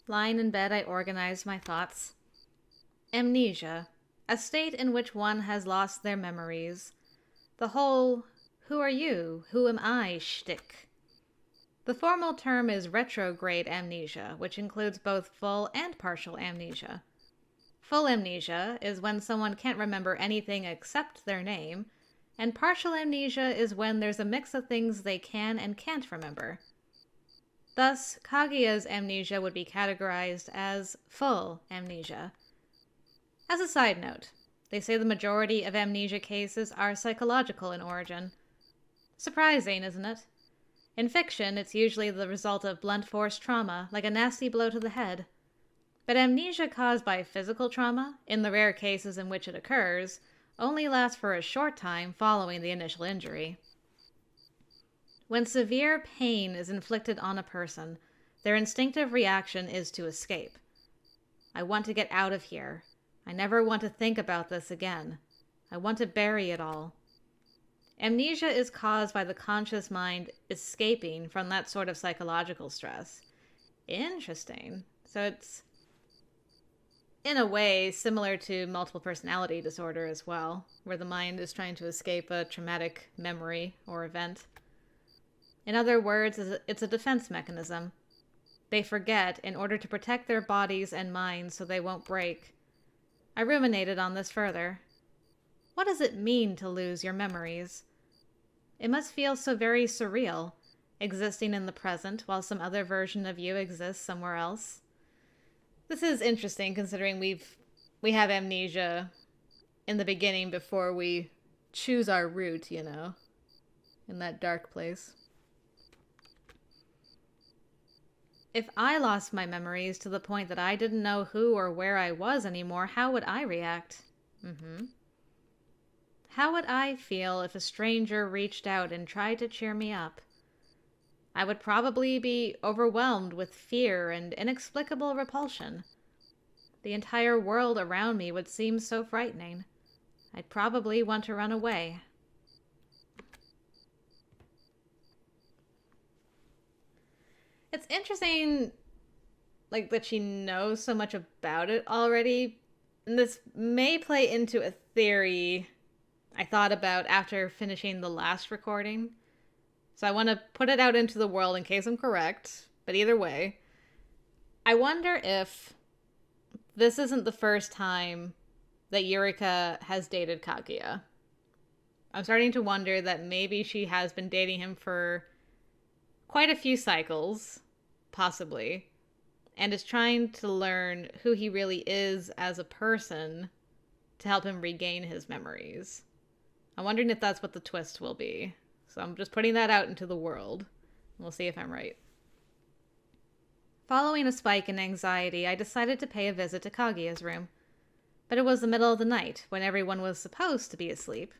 Lying in bed, I organized my thoughts. Amnesia, a state in which one has lost their memories. The whole "who are you, who am I" shtick. The formal term is retrograde amnesia, which includes both full and partial amnesia. Full amnesia is when someone can't remember anything except their name, and partial amnesia is when there's a mix of things they can and can't remember. Thus, Kaguya's amnesia would be categorized as full amnesia. As a side note, they say the majority of amnesia cases are psychological in origin. Surprising, isn't it? In fiction, it's usually the result of blunt force trauma, like a nasty blow to the head. But amnesia caused by physical trauma, in the rare cases in which it occurs, only lasts for a short time following the initial injury. When severe pain is inflicted on a person, their instinctive reaction is to escape. I want to get out of here. I never want to think about this again. I want to bury it all. Amnesia is caused by the conscious mind escaping from that sort of psychological stress. Interesting. So it's, in a way, similar to multiple personality disorder as well, where the mind is trying to escape a traumatic memory or event. In other words, it's a defense mechanism. They forget in order to protect their bodies and minds so they won't break. I ruminated on this further. What does it mean to lose your memories? It must feel so very surreal, existing in the present while some other version of you exists somewhere else. This is interesting considering we have amnesia in the beginning before we choose our route, you know, in that dark place. If I lost my memories to the point that I didn't know who or where I was anymore, how would I react? How would I feel if a stranger reached out and tried to cheer me up? I would probably be overwhelmed with fear and inexplicable repulsion. The entire world around me would seem so frightening. I'd probably want to run away. It's interesting, like, that she knows so much about it already. And this may play into a theory I thought about after finishing the last recording. So I want to put it out into the world in case I'm correct. But either way, I wonder if this isn't the first time that Yurika has dated Kaguya. I'm starting to wonder that maybe she has been dating him for quite a few cycles, possibly, and is trying to learn who he really is as a person to help him regain his memories. I'm wondering if that's what the twist will be. So I'm just putting that out into the world. We'll see if I'm right. Following a spike in anxiety, I decided to pay a visit to Kaguya's room. But it was the middle of the night, when everyone was supposed to be asleep.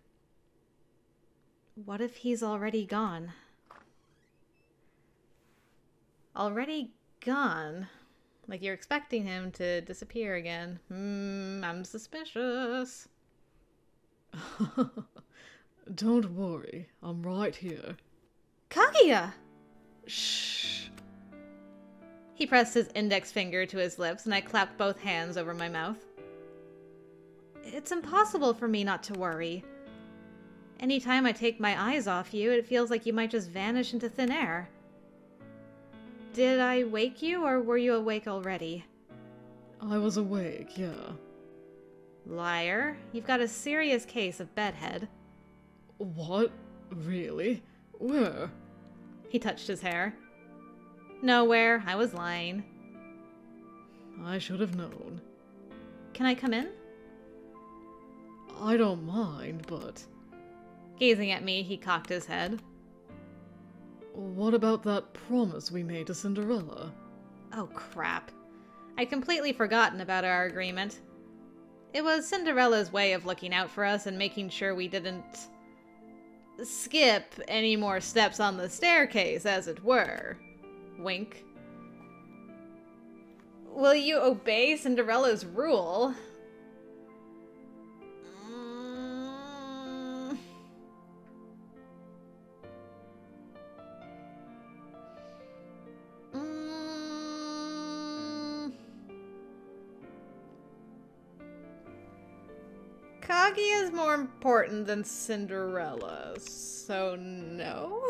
What if he's already gone? Already gone? Like you're expecting him to disappear again. I'm suspicious. Don't worry, I'm right here. Kaguya! Shh. He pressed his index finger to his lips, and I clapped both hands over my mouth. It's impossible for me not to worry. Anytime I take my eyes off you, it feels like you might just vanish into thin air. Did I wake you, or were you awake already? I was awake, yeah. Liar. You've got a serious case of bedhead. What? Really? Where? He touched his hair. Nowhere. I was lying. I should have known. Can I come in? I don't mind, but... Gazing at me, he cocked his head. What about that promise we made to Cinderella? Oh, crap. I'd completely forgotten about our agreement. It was Cinderella's way of looking out for us and making sure we didn't skip any more steps on the staircase, as it were. Wink. Will you obey Cinderella's rule? Kaguya is more important than Cinderella, so no.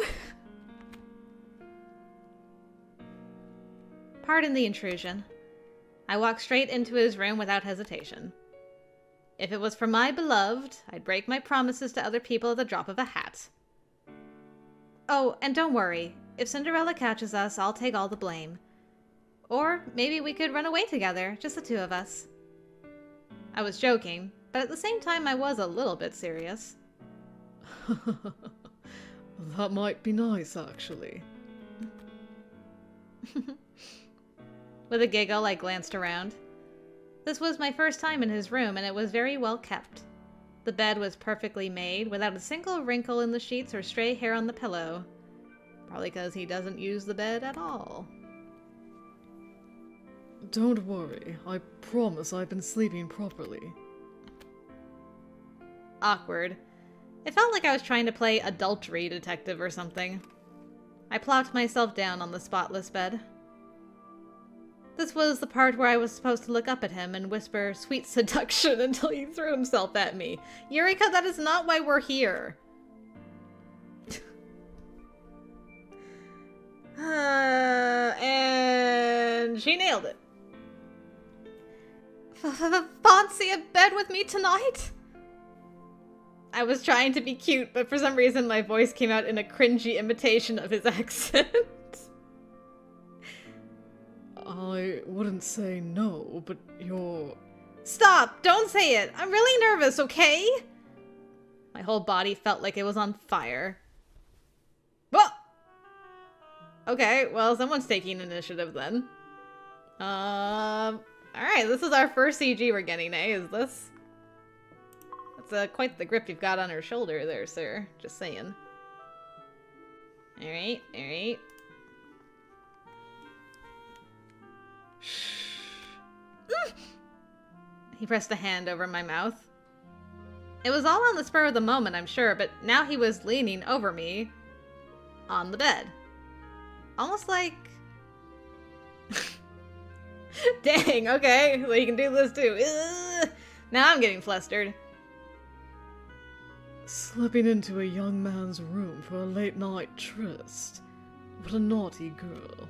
Pardon the intrusion. I walked straight into his room without hesitation. If it was for my beloved, I'd break my promises to other people at the drop of a hat. Oh, and don't worry. If Cinderella catches us, I'll take all the blame. Or maybe we could run away together, just the two of us. I was joking, but at the same time I was a little bit serious. That might be nice, actually. With a giggle, I glanced around. This was my first time in his room, and it was very well kept. The bed was perfectly made, without a single wrinkle in the sheets or stray hair on the pillow. Probably because he doesn't use the bed at all. Don't worry, I promise I've been sleeping properly. Awkward. It felt like I was trying to play adultery detective or something. I plopped myself down on the spotless bed. This was the part where I was supposed to look up at him and whisper sweet seduction until he threw himself at me. Eureka, that is not why we're here. And she nailed it. Fancy a bed with me tonight? I was trying to be cute, but for some reason my voice came out in a cringy imitation of his accent. I wouldn't say no, but you're... Stop! Don't say it! I'm really nervous, okay? My whole body felt like it was on fire. Whoa! Okay, well, someone's taking initiative then. Alright, this is our first CG we're getting, eh? Is this? That's quite the grip you've got on her shoulder there, sir. Just saying. Alright, alright. He pressed a hand over my mouth. It was all on the spur of the moment, I'm sure, but now he was leaning over me on the bed. Almost like... Dang, okay, so you can do this too. Ugh. Now I'm getting flustered. Slipping into a young man's room for a late-night tryst. What a naughty girl.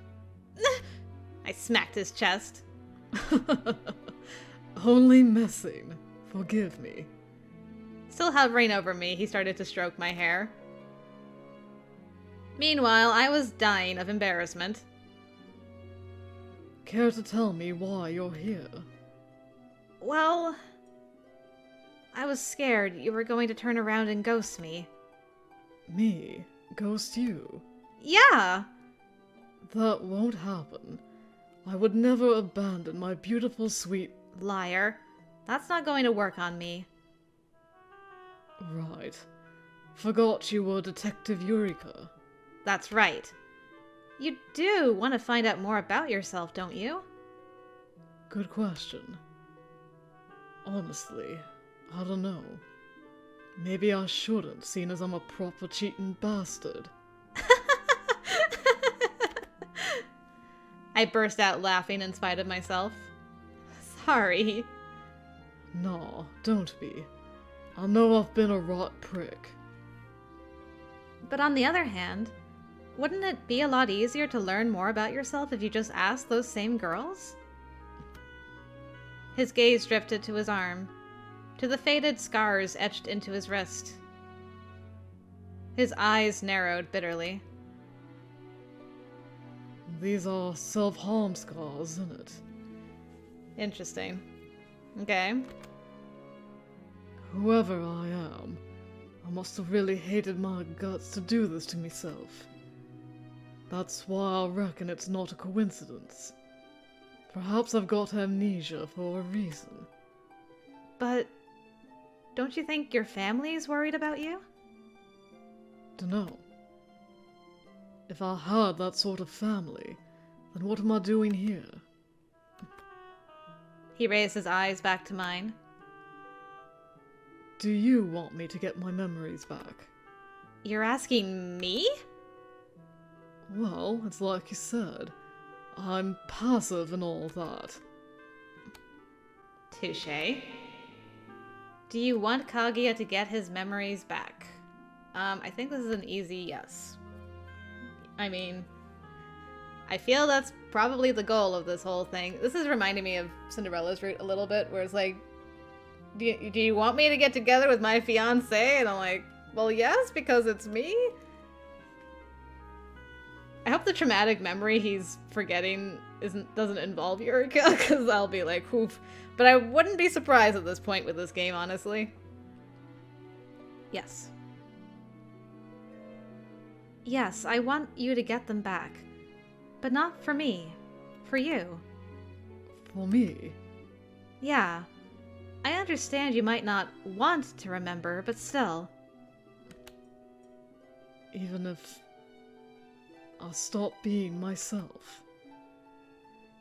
I smacked his chest. Only messing. Forgive me. Still hovering over me, he started to stroke my hair. Meanwhile, I was dying of embarrassment. Care to tell me why you're here? Well, I was scared you were going to turn around and ghost me. Me? Ghost you? Yeah! That won't happen. I would never abandon my beautiful, sweet... Liar. That's not going to work on me. Right. Forgot you were Detective Eureka. That's right. You do want to find out more about yourself, don't you? Good question. Honestly, I don't know. Maybe I shouldn't, seeing as I'm a proper cheating bastard. I burst out laughing in spite of myself. Sorry. Nah, don't be. I know I've been a rot prick. But on the other hand, wouldn't it be a lot easier to learn more about yourself if you just asked those same girls? His gaze drifted to his arm, to the faded scars etched into his wrist. His eyes narrowed bitterly. These are self-harm scars, isn't it? Interesting. Okay. Whoever I am, I must have really hated my guts to do this to myself. That's why I reckon it's not a coincidence. Perhaps I've got amnesia for a reason. But don't you think your family's worried about you? Dunno. If I had that sort of family, then what am I doing here? He raised his eyes back to mine. Do you want me to get my memories back? You're asking me? Well, it's like you said. I'm passive and all that. Touché. Do you want Kaguya to get his memories back? I think this is an easy yes. I mean, I feel that's probably the goal of this whole thing. This is reminding me of Cinderella's route a little bit, where it's like, do you want me to get together with my fiancé? And I'm like, well, yes, because it's me. I hope the traumatic memory he's forgetting doesn't involve Eureka, because I'll be like, oof. But I wouldn't be surprised at this point with this game, honestly. Yes. Yes, I want you to get them back. But not for me. For you. For me? Yeah. I understand you might not want to remember, but still. Even if I stop being myself.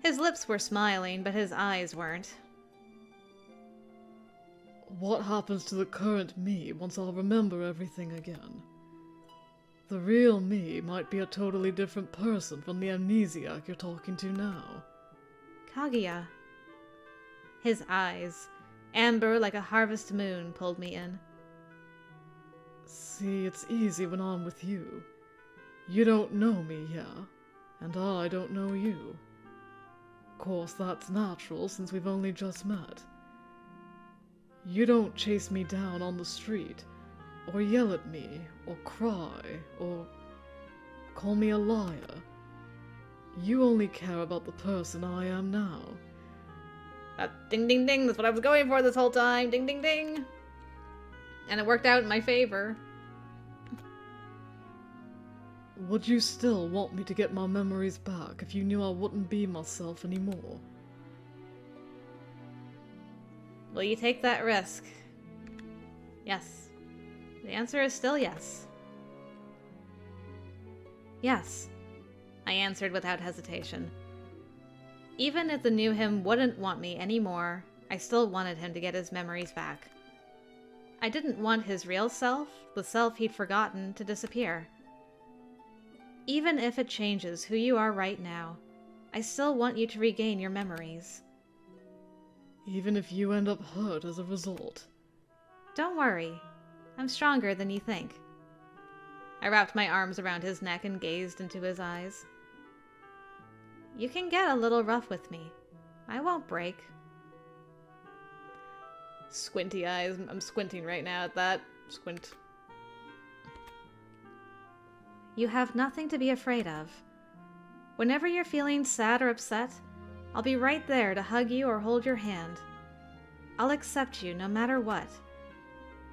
His lips were smiling, but his eyes weren't. What happens to the current me once I'll remember everything again? The real me might be a totally different person from the amnesiac you're talking to now. Kaguya. His eyes, amber like a harvest moon, pulled me in. See, it's easy when I'm with you. You don't know me, yeah? And I don't know you. Of course, that's natural since we've only just met. You don't chase me down on the street, or yell at me, or cry, or call me a liar. You only care about the person I am now. Ding ding ding, that's what I was going for this whole time. Ding ding ding. And it worked out in my favor. Would you still want me to get my memories back if you knew I wouldn't be myself anymore? Will you take that risk? Yes. The answer is still yes. Yes, I answered without hesitation. Even if the new him wouldn't want me anymore, I still wanted him to get his memories back. I didn't want his real self, the self he'd forgotten, to disappear. Even if it changes who you are right now, I still want you to regain your memories. Even if you end up hurt as a result. Don't worry. I'm stronger than you think. I wrapped my arms around his neck and gazed into his eyes. You can get a little rough with me. I won't break. Squinty eyes. I'm squinting right now at that. Squint. You have nothing to be afraid of. Whenever you're feeling sad or upset, I'll be right there to hug you or hold your hand. I'll accept you no matter what.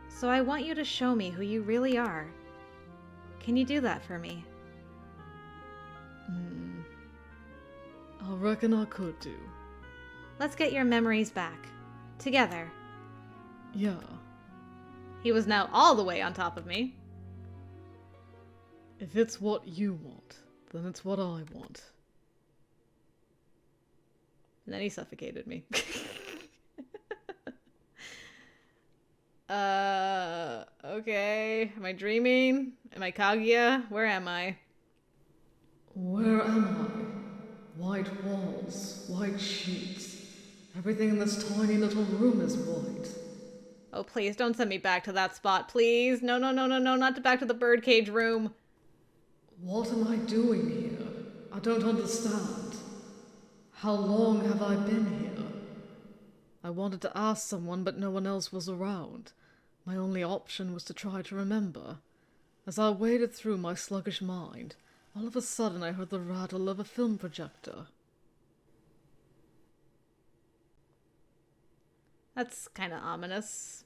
So I want you to show me who you really are. Can you do that for me? I reckon I could do. Let's get your memories back. Together. Yeah. He was now all the way on top of me. If it's what you want, then it's what I want. And then he suffocated me. Okay. Am I dreaming? Am I Kaguya? Where am I? Where am I? White walls, white sheets. Everything in this tiny little room is white. Oh, please, don't send me back to that spot, please. No, no, no, no, no, not back to the birdcage room. What am I doing here? I don't understand. How long have I been here? I wanted to ask someone, but no one else was around. My only option was to try to remember. As I waded through my sluggish mind, all of a sudden I heard the rattle of a film projector. That's kind of ominous.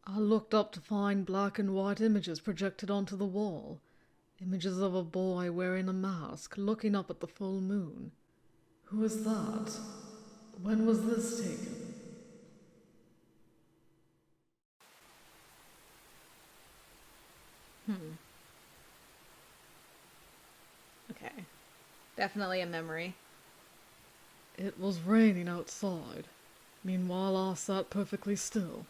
I looked up to find black and white images projected onto the wall. Images of a boy wearing a mask, looking up at the full moon. Who is that? When was this taken? Okay. Definitely a memory. It was raining outside. Meanwhile, I sat perfectly still.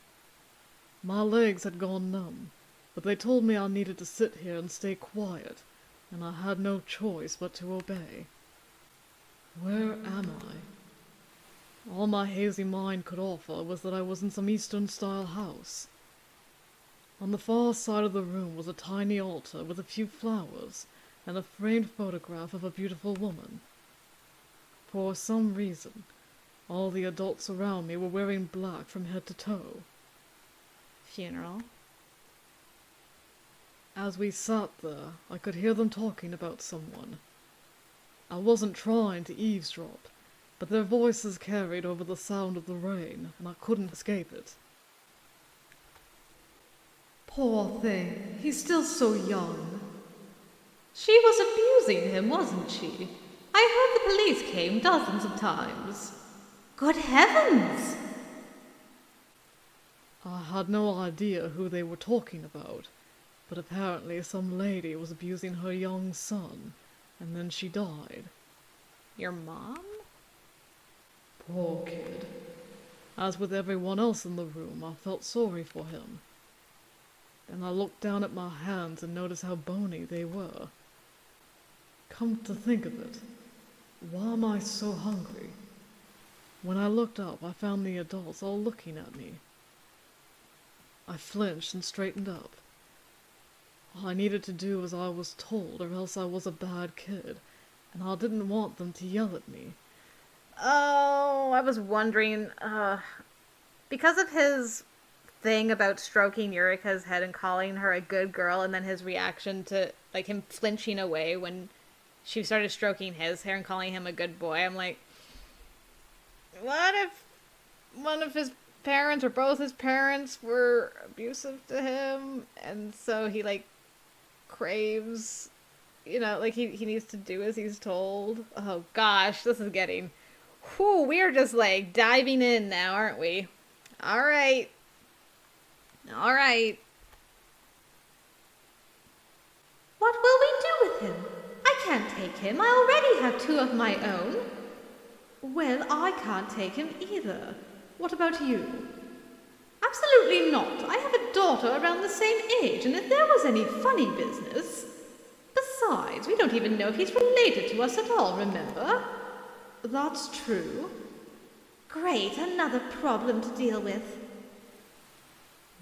My legs had gone numb, but they told me I needed to sit here and stay quiet, and I had no choice but to obey. Where am I? All my hazy mind could offer was that I was in some Eastern-style house. On the far side of the room was a tiny altar with a few flowers and a framed photograph of a beautiful woman. For some reason, all the adults around me were wearing black from head to toe. Funeral. As we sat there, I could hear them talking about someone. I wasn't trying to eavesdrop, but their voices carried over the sound of the rain, and I couldn't escape it. Poor thing, he's still so young. She was abusing him, wasn't she? I heard the police came dozens of times. Good heavens! I had no idea who they were talking about, but apparently some lady was abusing her young son, and then she died. Your mom? Poor kid. As with everyone else in the room, I felt sorry for him. Then I looked down at my hands and noticed how bony they were. Come to think of it, why am I so hungry? When I looked up, I found the adults all looking at me. I flinched and straightened up. I needed to do as I was told, or else I was a bad kid, and I didn't want them to yell at me. Oh, I was wondering, because of his thing about stroking Eureka's head and calling her a good girl, and then his reaction to, like, him flinching away when she started stroking his hair and calling him a good boy, I'm like, what if one of his parents or both his parents were abusive to him, and so he, like, craves, you know, like, he needs to do as he's told? Oh gosh, this is getting, whew, we're just, like, diving in now, aren't we? Alright. Alright. What will we do with him? I can't take him. I already have two of my own. Well, I can't take him either. What about you? Absolutely not. I have a daughter around the same age, and if there was any funny business... Besides, we don't even know if he's related to us at all, remember? That's true. Great, another problem to deal with.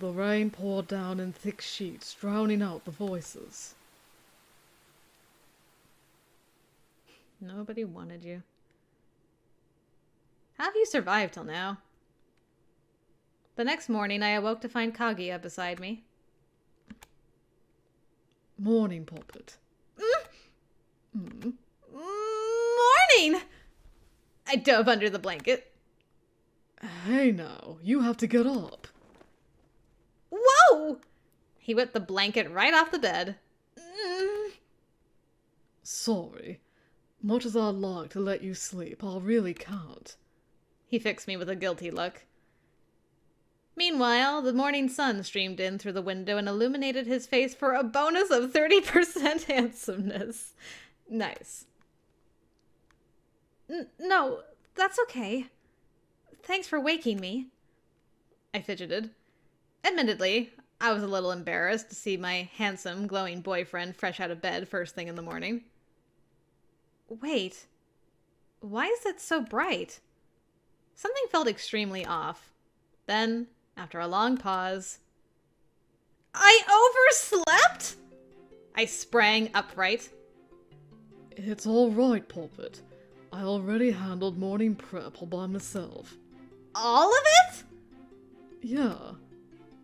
The rain poured down in thick sheets, drowning out the voices. Nobody wanted you. How have you survived till now? The next morning, I awoke to find Kaguya beside me. Morning, Poppet. Morning! I dove under the blanket. Hey now, you have to get up. Whoa! He whipped the blanket right off the bed. Sorry. Much as I'd like to let you sleep, I really can't. He fixed me with a guilty look. Meanwhile, the morning sun streamed in through the window and illuminated his face for a bonus of 30% handsomeness. Nice. No, that's okay. Thanks for waking me. I fidgeted. Admittedly, I was a little embarrassed to see my handsome, glowing boyfriend fresh out of bed first thing in the morning. Wait, why is it so bright? Something felt extremely off. Then, after a long pause, I overslept? I sprang upright. It's all right, Poppet. I already handled morning prep all by myself. All of it? Yeah.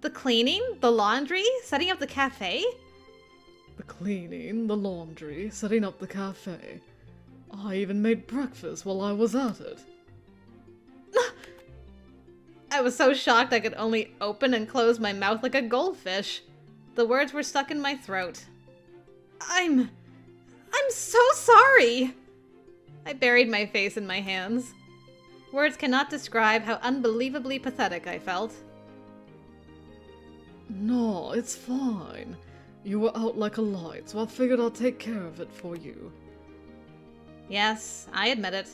The cleaning, the laundry, setting up the cafe? The cleaning, the laundry, setting up the cafe. I even made breakfast while I was at it. I was so shocked I could only open and close my mouth like a goldfish. The words were stuck in my throat. I'm so sorry. I buried my face in my hands. Words cannot describe how unbelievably pathetic I felt. No, it's fine. You were out like a light, so I figured I'd take care of it for you. Yes, I admit it.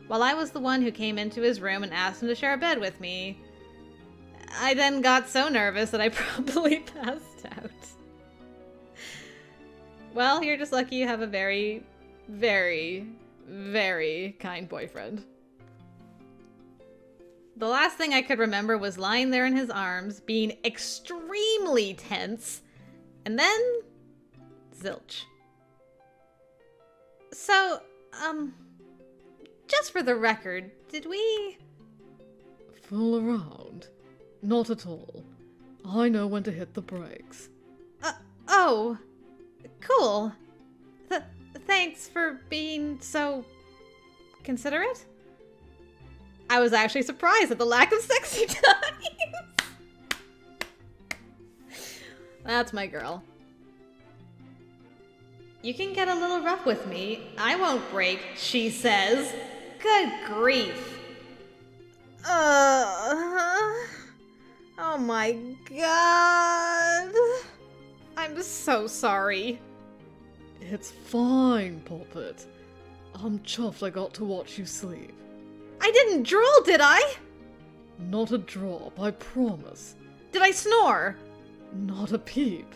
While I was the one who came into his room and asked him to share a bed with me, I then got so nervous that I probably passed out. Well, you're just lucky you have a very, very, very kind boyfriend. The last thing I could remember was lying there in his arms, being extremely tense, and then zilch. So, just for the record, did we... Fool around? Not at all. I know when to hit the brakes. Oh, cool. Thanks for being so considerate. I was actually surprised at the lack of sexy times. That's my girl. You can get a little rough with me. I won't break, she says. Good grief. Oh my god. I'm so sorry. It's fine, Poppet. I'm chuffed I got to watch you sleep. I didn't drool, did I? Not a drop, I promise. Did I snore? Not a peep.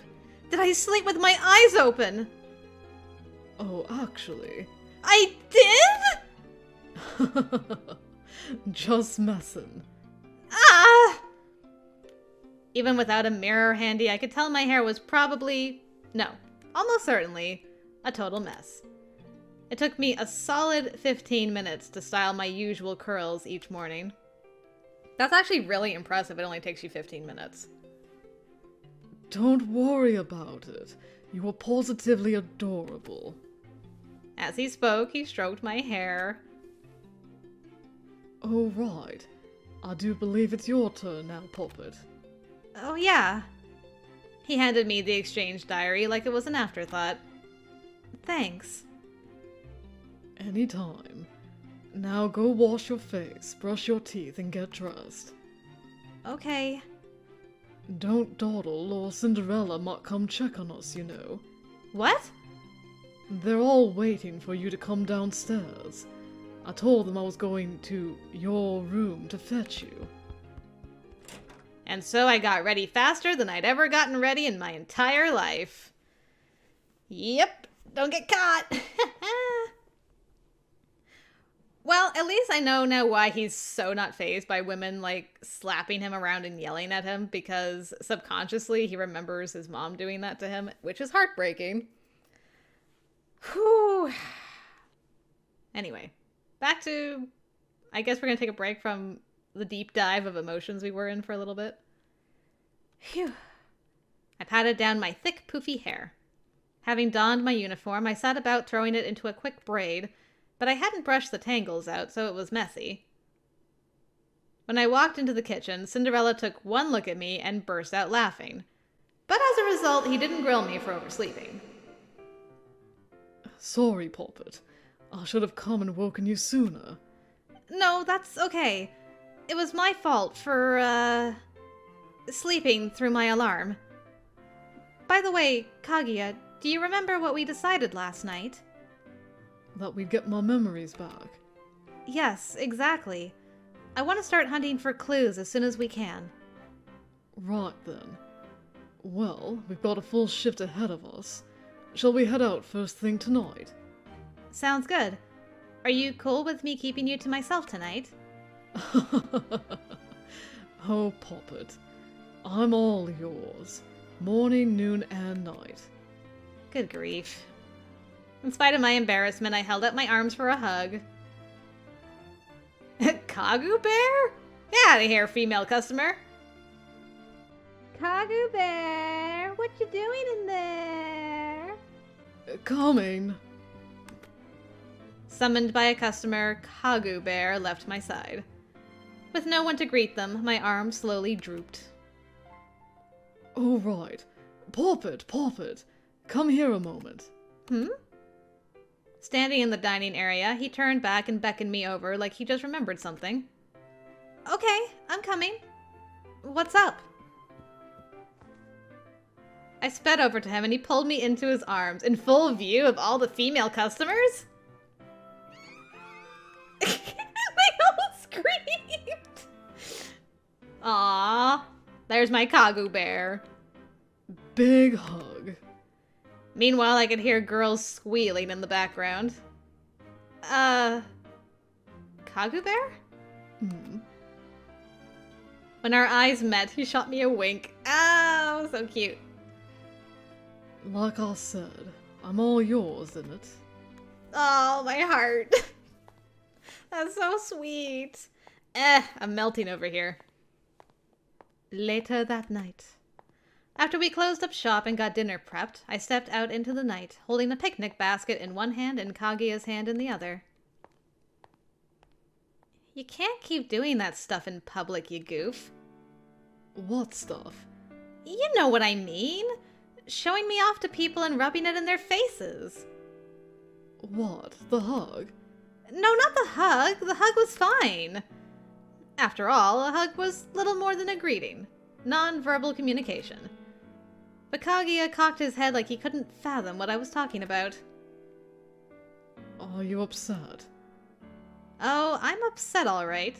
Did I sleep with my eyes open? Oh, actually. I did? Just messin'. Ah! Even without a mirror handy, I could tell my hair was probably, no, almost certainly, a total mess. It took me a solid 15 minutes to style my usual curls each morning. That's actually really impressive. It only takes you 15 minutes. Don't worry about it. You were positively adorable. As he spoke, he stroked my hair. Oh, right. I do believe it's your turn now, Poppet. Oh, yeah. He handed me the exchange diary like it was an afterthought. Thanks. Anytime. Now go wash your face, brush your teeth, and get dressed. Okay. Don't dawdle, or Cinderella might come check on us, you know. What? They're all waiting for you to come downstairs. I told them I was going to your room to fetch you. And so I got ready faster than I'd ever gotten ready in my entire life. Yep, don't get caught. Well, at least I know now why he's so not fazed by women, like, slapping him around and yelling at him, because subconsciously he remembers his mom doing that to him, which is heartbreaking. Whew. Anyway, back to... I guess we're going to take a break from the deep dive of emotions we were in for a little bit. Phew. I patted down my thick, poofy hair. Having donned my uniform, I set about throwing it into a quick braid, but I hadn't brushed the tangles out, so it was messy. When I walked into the kitchen, Cinderella took one look at me and burst out laughing. But as a result, he didn't grill me for oversleeping. Sorry, Poppet. I should have come and woken you sooner. No, that's okay. It was my fault for, sleeping through my alarm. By the way, Kaguya, do you remember what we decided last night? That we'd get my memories back. Yes, exactly. I want to start hunting for clues as soon as we can. Right then. Well, we've got a full shift ahead of us. Shall we head out first thing tonight? Sounds good. Are you cool with me keeping you to myself tonight? Oh, Poppet. I'm all yours. Morning, noon, and night. Good grief. In spite of my embarrassment, I held up my arms for a hug. Kagu Bear? Get out of here, female customer. Kagu Bear, what you doing in there? Coming. Summoned by a customer, Kagu Bear left my side. With no one to greet them, my arms slowly drooped. All right. Poppet, Poppet. Come here a moment. Hmm? Standing in the dining area, he turned back and beckoned me over like he just remembered something. Okay, I'm coming. What's up? I sped over to him and he pulled me into his arms in full view of all the female customers. They all screamed. Aww, there's my Kagu Bear. Big hug. Meanwhile, I could hear girls squealing in the background. Kagu Bear? When our eyes met, he shot me a wink. Oh, so cute. Like I said, I'm all yours, isn't it? Oh, my heart. That's so sweet. I'm melting over here. Later that night. After we closed up shop and got dinner prepped, I stepped out into the night, holding a picnic basket in one hand and Kaguya's hand in the other. You can't keep doing that stuff in public, you goof. What stuff? You know what I mean. Showing me off to people and rubbing it in their faces. What? The hug? No, not the hug. The hug was fine. After all, a hug was little more than a greeting. Non-verbal communication. But Kaguya cocked his head like he couldn't fathom what I was talking about. Are you upset? Oh, I'm upset all right.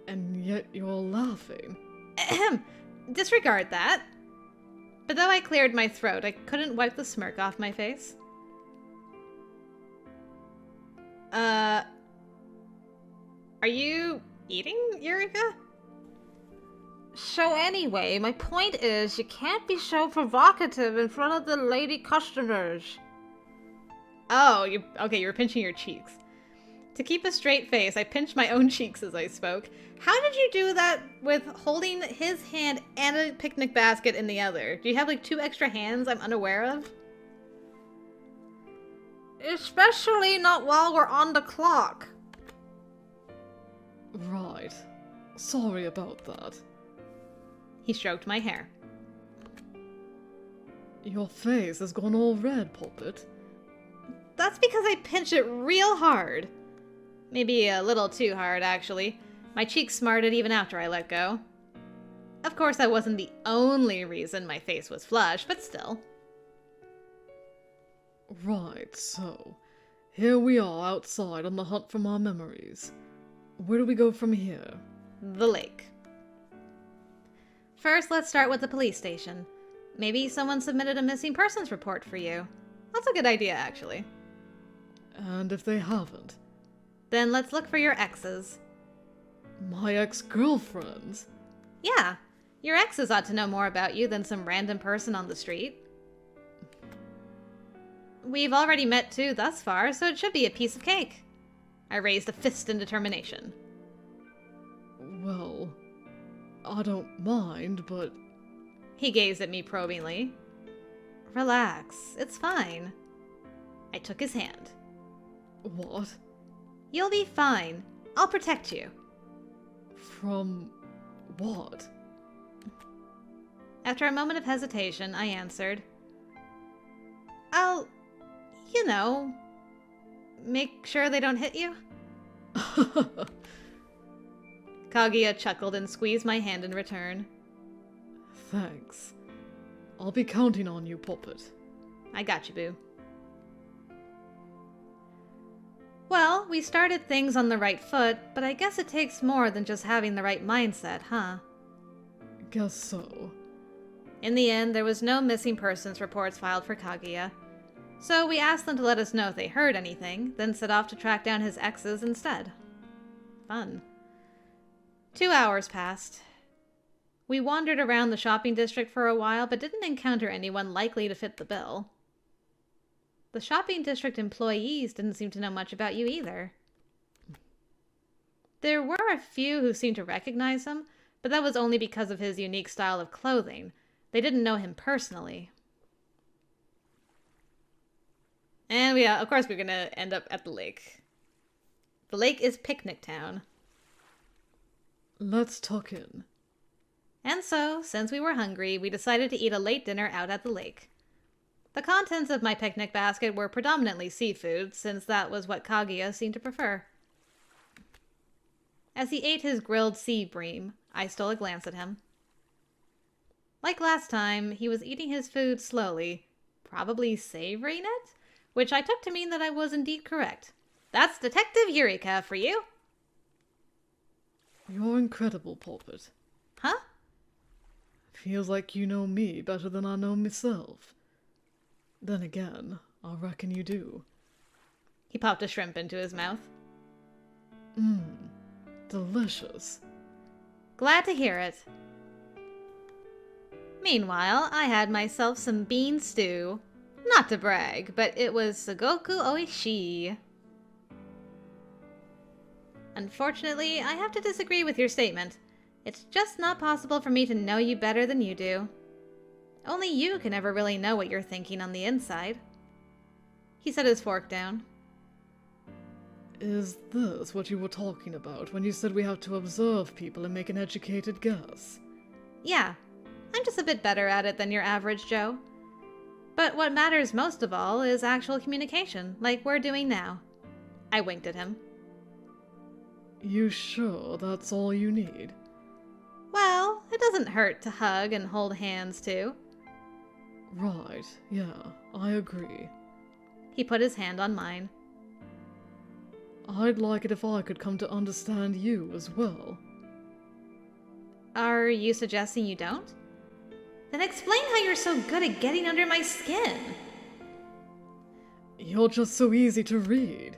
And yet you're laughing. Ahem. Disregard that. But though I cleared my throat, I couldn't wipe the smirk off my face. Are you eating, Eureka? So anyway, my point is you can't be so provocative in front of the lady customers. Oh, you were pinching your cheeks. To keep a straight face, I pinched my own cheeks as I spoke. How did you do that with holding his hand and a picnic basket in the other? Do you have like 2 extra hands I'm unaware of? Especially not while we're on the clock. Right. Sorry about that. He stroked my hair. Your face has gone all red, Poppet. That's because I pinched it real hard. Maybe a little too hard, actually. My cheeks smarted even after I let go. Of course, that wasn't the only reason my face was flushed, but still. Right, so here we are outside on the hunt for our memories. Where do we go from here? The lake. First, let's start with the police station. Maybe someone submitted a missing persons report for you. That's a good idea, actually. And if they haven't? Then let's look for your exes. My ex-girlfriends? Yeah, your exes ought to know more about you than some random person on the street. We've already met 2 thus far, so it should be a piece of cake. I raised a fist in determination. Well, I don't mind, but... He gazed at me probingly. Relax, it's fine. I took his hand. What? You'll be fine. I'll protect you. From... what? After a moment of hesitation, I answered, I'll, you know, make sure they don't hit you. Kaguya chuckled and squeezed my hand in return. Thanks. I'll be counting on you, Poppet. I got you, boo. Well, we started things on the right foot, but I guess it takes more than just having the right mindset, huh? Guess so. In the end, there was no missing persons reports filed for Kaguya, so we asked them to let us know if they heard anything, then set off to track down his exes instead. Fun. 2 hours passed. We wandered around the shopping district for a while, but didn't encounter anyone likely to fit the bill. The shopping district employees didn't seem to know much about you either. There were a few who seemed to recognize him, but that was only because of his unique style of clothing. They didn't know him personally. And of course we're gonna end up at the lake. The lake is Picnic Town. Let's tuck in. And so, since we were hungry, we decided to eat a late dinner out at the lake. The contents of my picnic basket were predominantly seafood, since that was what Kaguya seemed to prefer. As he ate his grilled sea bream, I stole a glance at him. Like last time, he was eating his food slowly, probably savoring it, which I took to mean that I was indeed correct. That's Detective Eureka for you. You're incredible, Poppet. Huh? Feels like you know me better than I know myself. Then again, I reckon you do. He popped a shrimp into his mouth. delicious. Glad to hear it. Meanwhile, I had myself some bean stew. Not to brag, but it was Sugoku Oishii. Unfortunately, I have to disagree with your statement. It's just not possible for me to know you better than you do. Only you can ever really know what you're thinking on the inside. He set his fork down. Is this what you were talking about when you said we have to observe people and make an educated guess? Yeah, I'm just a bit better at it than your average Joe. But what matters most of all is actual communication, like we're doing now. I winked at him. You sure that's all you need? Well, it doesn't hurt to hug and hold hands too. Right, yeah, I agree. He put his hand on mine. I'd like it if I could come to understand you as well. Are you suggesting you don't? Then explain how you're so good at getting under my skin. You're just so easy to read.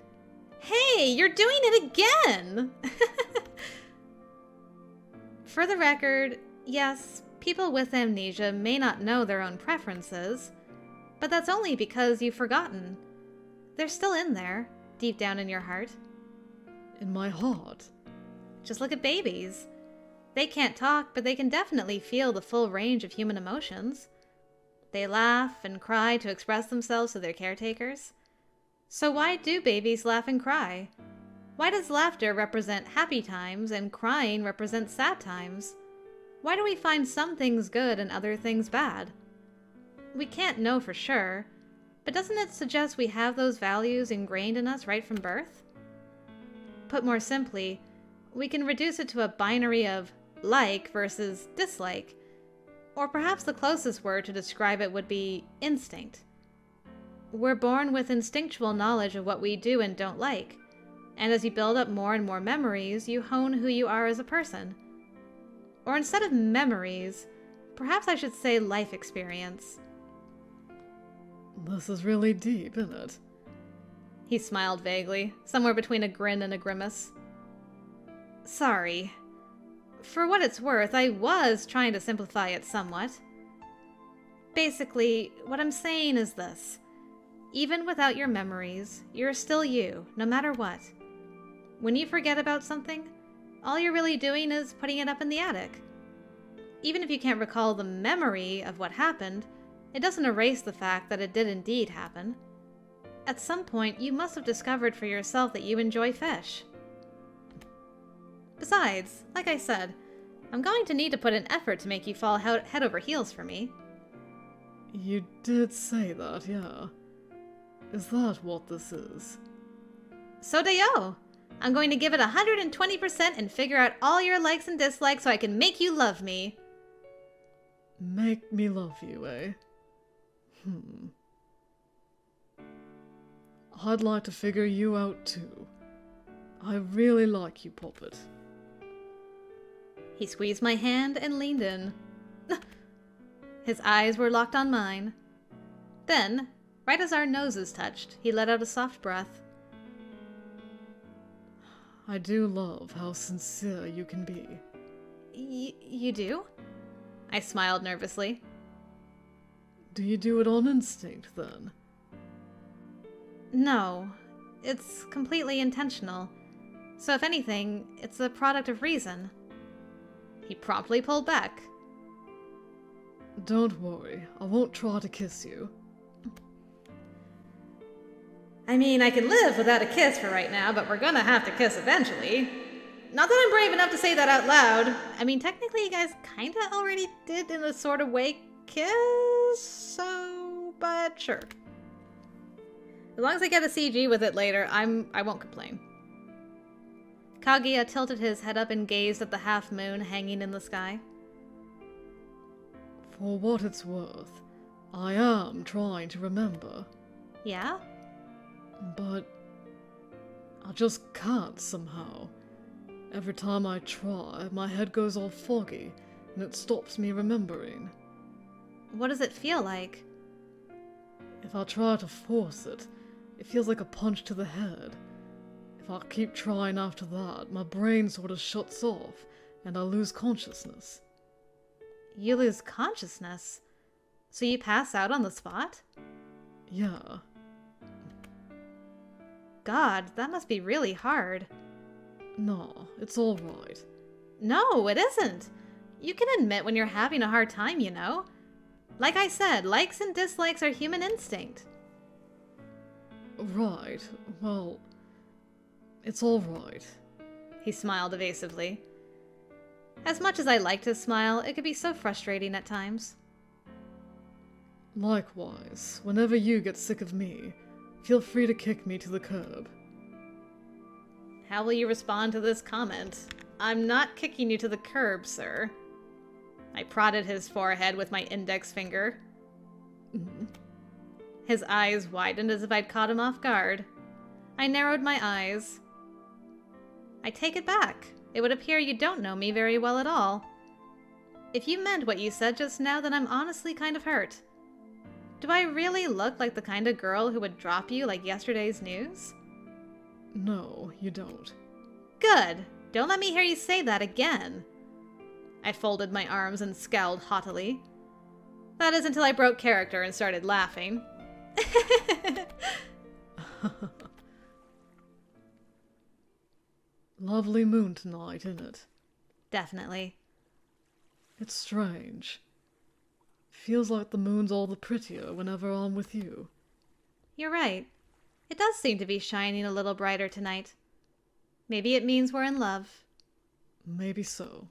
Hey, you're doing it again! For the record, yes, people with amnesia may not know their own preferences, but that's only because you've forgotten. They're still in there, deep down in your heart. In my heart? Just look at babies. They can't talk, but they can definitely feel the full range of human emotions. They laugh and cry to express themselves to their caretakers. So why do babies laugh and cry? Why does laughter represent happy times and crying represent sad times? Why do we find some things good and other things bad? We can't know for sure, but doesn't it suggest we have those values ingrained in us right from birth? Put more simply, we can reduce it to a binary of like versus dislike, or perhaps the closest word to describe it would be instinct. We're born with instinctual knowledge of what we do and don't like, and as you build up more and more memories, you hone who you are as a person. Or instead of memories, perhaps I should say life experience. This is really deep, isn't it? He smiled vaguely, somewhere between a grin and a grimace. Sorry. For what it's worth, I was trying to simplify it somewhat. Basically, what I'm saying is this. Even without your memories, you're still you, no matter what. When you forget about something, all you're really doing is putting it up in the attic. Even if you can't recall the memory of what happened, it doesn't erase the fact that it did indeed happen. At some point, you must have discovered for yourself that you enjoy fish. Besides, like I said, I'm going to need to put an effort to make you fall head over heels for me. You did say that, yeah. Is that what this is? So Dayo! I'm going to give it 120% and figure out all your likes and dislikes so I can make you love me. Make me love you, eh? I'd like to figure you out too. I really like you, Poppet. He squeezed my hand and leaned in. His eyes were locked on mine. Then, right as our noses touched, he let out a soft breath. I do love how sincere you can be. You do? I smiled nervously. Do you do it on instinct, then? No, it's completely intentional. So if anything, it's a product of reason. He promptly pulled back. Don't worry, I won't try to kiss you. I mean, I can live without a kiss for right now, but we're gonna have to kiss eventually. Not that I'm brave enough to say that out loud. I mean, technically you guys kinda already did in a sort of way kiss, so, but sure. As long as I get a CG with it later, I won't complain. Kaguya tilted his head up and gazed at the half moon hanging in the sky. For what it's worth, I am trying to remember. Yeah? But I just can't somehow. Every time I try, my head goes all foggy, and it stops me remembering. What does it feel like? If I try to force it, it feels like a punch to the head. If I keep trying after that, my brain sort of shuts off, and I lose consciousness. You lose consciousness? So you pass out on the spot? Yeah. God, that must be really hard. No, it's alright. No, it isn't. You can admit when you're having a hard time, you know. Like I said, likes and dislikes are human instinct. Right, well, it's alright. He smiled evasively. As much as I like to smile, it could be so frustrating at times. Likewise, whenever you get sick of me, feel free to kick me to the curb. How will you respond to this comment? I'm not kicking you to the curb, sir. I prodded his forehead with my index finger. His eyes widened as if I'd caught him off guard. I narrowed my eyes. I take it back. It would appear you don't know me very well at all. If you meant what you said just now, then I'm honestly kind of hurt. Do I really look like the kind of girl who would drop you like yesterday's news? No, you don't. Good. Don't let me hear you say that again. I folded my arms and scowled haughtily. That is until I broke character and started laughing. Lovely moon tonight, isn't it? Definitely. It's strange. Feels like the moon's all the prettier whenever I'm with you. You're right. It does seem to be shining a little brighter tonight. Maybe it means we're in love. Maybe so.